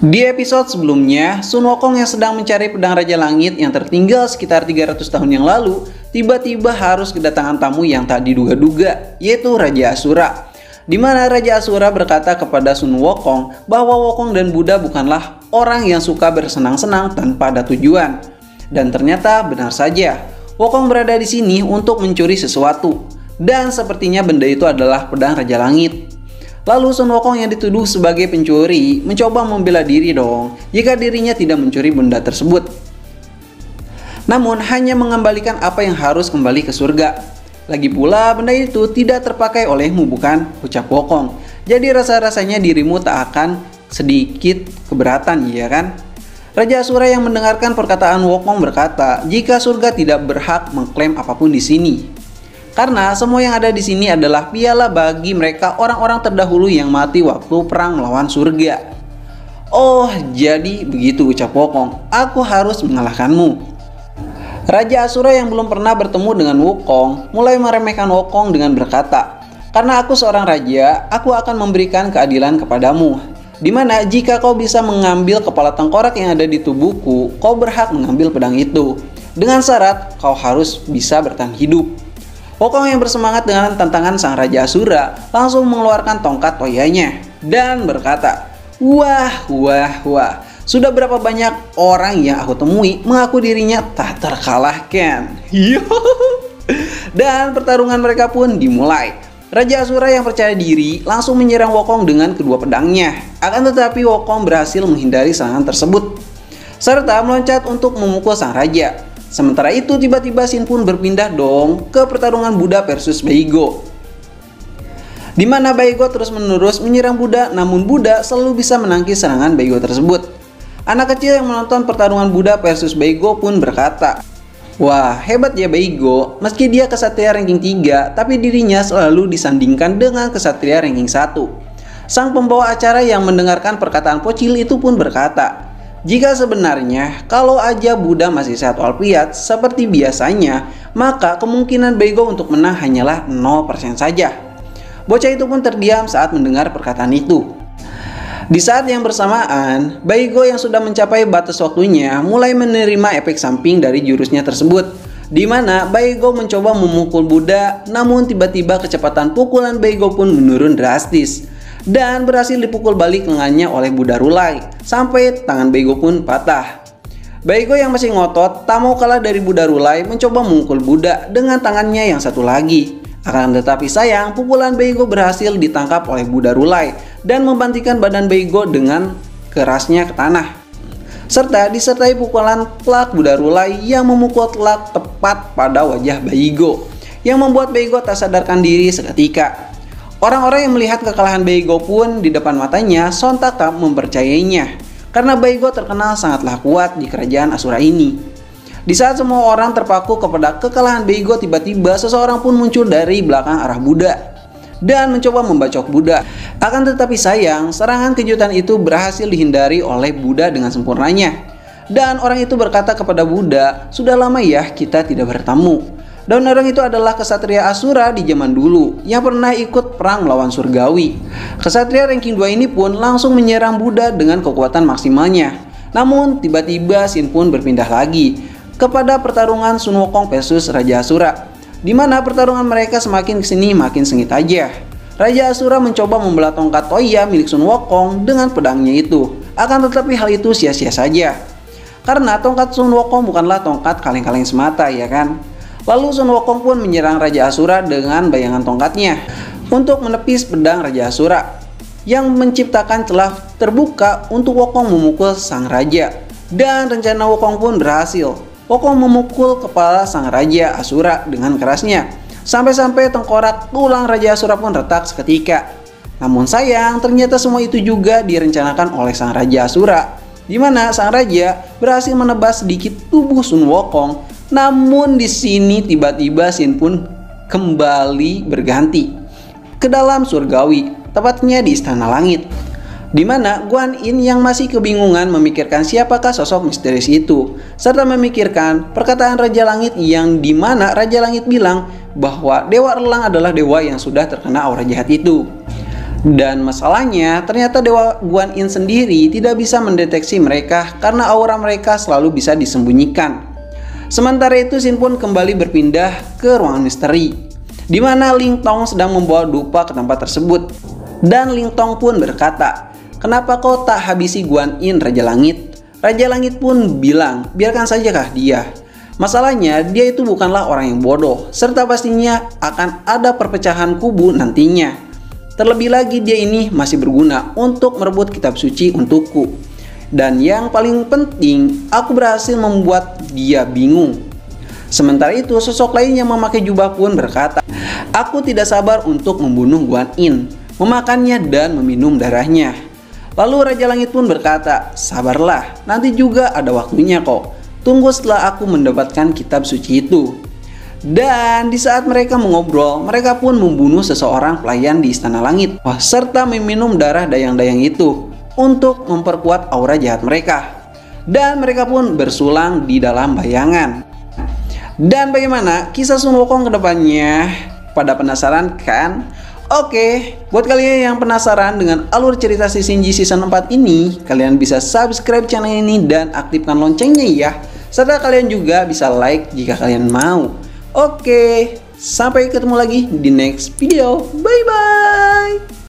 Di episode sebelumnya, Sun Wukong yang sedang mencari pedang Raja Langit yang tertinggal sekitar 300 tahun yang lalu, tiba-tiba harus kedatangan tamu yang tak diduga-duga, yaitu Raja Asura. Di mana Raja Asura berkata kepada Sun Wukong bahwa Wukong dan Buddha bukanlah orang yang suka bersenang-senang tanpa ada tujuan. Dan ternyata benar saja, Wukong berada di sini untuk mencuri sesuatu. Dan sepertinya benda itu adalah pedang Raja Langit. Lalu Sun Wukong yang dituduh sebagai pencuri mencoba membela diri dong jika dirinya tidak mencuri benda tersebut. Namun hanya mengembalikan apa yang harus kembali ke surga. Lagi pula benda itu tidak terpakai olehmu bukan? Ucap Wukong. Jadi rasa-rasanya dirimu tak akan sedikit keberatan ya kan? Raja Asura yang mendengarkan perkataan Wukong berkata jika surga tidak berhak mengklaim apapun di sini. Karena semua yang ada di sini adalah piala bagi mereka orang-orang terdahulu yang mati waktu perang melawan surga. Oh, jadi begitu ucap Wukong. Aku harus mengalahkanmu. Raja Asura yang belum pernah bertemu dengan Wukong mulai meremehkan Wukong dengan berkata, karena aku seorang raja, aku akan memberikan keadilan kepadamu. Dimana jika kau bisa mengambil kepala tengkorak yang ada di tubuhku, kau berhak mengambil pedang itu. Dengan syarat kau harus bisa bertahan hidup. Wukong yang bersemangat dengan tantangan sang Raja Asura langsung mengeluarkan tongkat toyanya dan berkata, wah, sudah berapa banyak orang yang aku temui mengaku dirinya tak terkalahkan. Dan pertarungan mereka pun dimulai. Raja Asura yang percaya diri langsung menyerang Wukong dengan kedua pedangnya. Akan tetapi Wukong berhasil menghindari serangan tersebut serta meloncat untuk memukul sang raja. Sementara itu tiba-tiba Sin pun berpindah dong ke pertarungan Buddha versus Baigo. Di mana Baigo terus-menerus menyerang Buddha, namun Buddha selalu bisa menangkis serangan Baigo tersebut. Anak kecil yang menonton pertarungan Buddha versus Baigo pun berkata, wah hebat ya Baigo, meski dia kesatria ranking 3, tapi dirinya selalu disandingkan dengan kesatria ranking 1. Sang pembawa acara yang mendengarkan perkataan Pocil itu pun berkata, jika sebenarnya kalau aja Buddha masih sehat walafiat seperti biasanya, maka kemungkinan Baigo untuk menang hanyalah 0% saja. Bocah itu pun terdiam saat mendengar perkataan itu. Di saat yang bersamaan, Baigo yang sudah mencapai batas waktunya mulai menerima efek samping dari jurusnya tersebut. Di mana Baigo mencoba memukul Buddha, namun tiba-tiba kecepatan pukulan Baigo pun menurun drastis. Dan berhasil dipukul balik lengannya oleh Buddha Rulai sampai tangan Baigo pun patah. Baigo yang masih ngotot tak mau kalah dari Buddha Rulai mencoba memukul Buddha dengan tangannya yang satu lagi. Akan tetapi sayang pukulan Baigo berhasil ditangkap oleh Buddha Rulai dan membantingkan badan Baigo dengan kerasnya ke tanah. Serta disertai pukulan telak Buddha Rulai yang memukul telak tepat pada wajah Baigo yang membuat Baigo tak sadarkan diri seketika. Orang-orang yang melihat kekalahan Baigo pun di depan matanya sontak tak mempercayainya karena Baigo terkenal sangatlah kuat di kerajaan Asura ini. Di saat semua orang terpaku kepada kekalahan Baigo, tiba-tiba seseorang pun muncul dari belakang arah Buddha dan mencoba membacok Buddha. Akan tetapi sayang, serangan kejutan itu berhasil dihindari oleh Buddha dengan sempurnanya. Dan orang itu berkata kepada Buddha, sudah lama ya kita tidak bertemu. Dan orang itu adalah kesatria Asura di zaman dulu yang pernah ikut perang melawan Surgawi. Kesatria ranking 2 ini pun langsung menyerang Buddha dengan kekuatan maksimalnya. Namun tiba-tiba Sin pun berpindah lagi kepada pertarungan Sun Wukong versus Raja Asura. Di mana pertarungan mereka semakin kesini makin sengit aja. Raja Asura mencoba membelah tongkat toya milik Sun Wukong dengan pedangnya itu. Akan tetapi hal itu sia-sia saja. Karena tongkat Sun Wukong bukanlah tongkat kaleng-kaleng semata ya kan. Lalu Sun Wukong pun menyerang Raja Asura dengan bayangan tongkatnya untuk menepis pedang Raja Asura yang menciptakan celah terbuka untuk Wukong memukul sang raja. Dan rencana Wukong pun berhasil. Wukong memukul kepala sang Raja Asura dengan kerasnya sampai-sampai tengkorak tulang Raja Asura pun retak seketika. Namun sayang, ternyata semua itu juga direncanakan oleh sang Raja Asura, di mana sang raja berhasil menebas sedikit tubuh Sun Wukong. Namun di sini tiba-tiba Sin pun kembali berganti ke dalam surgawi, tepatnya di Istana Langit. Di mana Guan Yin yang masih kebingungan memikirkan siapakah sosok misterius itu, serta memikirkan perkataan Raja Langit yang dimana Raja Langit bilang bahwa Dewa Elang adalah dewa yang sudah terkena aura jahat itu. Dan masalahnya, ternyata Dewa Guan Yin sendiri tidak bisa mendeteksi mereka karena aura mereka selalu bisa disembunyikan. Sementara itu, Shin pun kembali berpindah ke ruangan misteri, di mana Ling Tong sedang membawa dupa ke tempat tersebut. Dan Ling Tong pun berkata, "Kenapa kau tak habisi Guan Yin, Raja Langit?" Raja Langit pun bilang, "Biarkan sajakah dia. Masalahnya, dia itu bukanlah orang yang bodoh, serta pastinya akan ada perpecahan kubu nantinya. Terlebih lagi dia ini masih berguna untuk merebut kitab suci untukku. Dan yang paling penting, aku berhasil membuat dia bingung." Sementara itu, sosok lain yang memakai jubah pun berkata, "Aku tidak sabar untuk membunuh Guan Yin, memakannya dan meminum darahnya." Lalu Raja Langit pun berkata, "Sabarlah, nanti juga ada waktunya kok. Tunggu setelah aku mendapatkan kitab suci itu." Dan di saat mereka mengobrol, mereka pun membunuh seseorang pelayan di Istana Langit, serta meminum darah dayang-dayang itu untuk memperkuat aura jahat mereka. Dan mereka pun bersulang di dalam bayangan. Dan bagaimana kisah Sun Wukong ke depannya? Pada penasaran kan? Oke, buat kalian yang penasaran dengan alur cerita si Shinji season 4 ini, kalian bisa subscribe channel ini dan aktifkan loncengnya ya. Serta kalian juga bisa like jika kalian mau. Oke, sampai ketemu lagi di next video. Bye bye.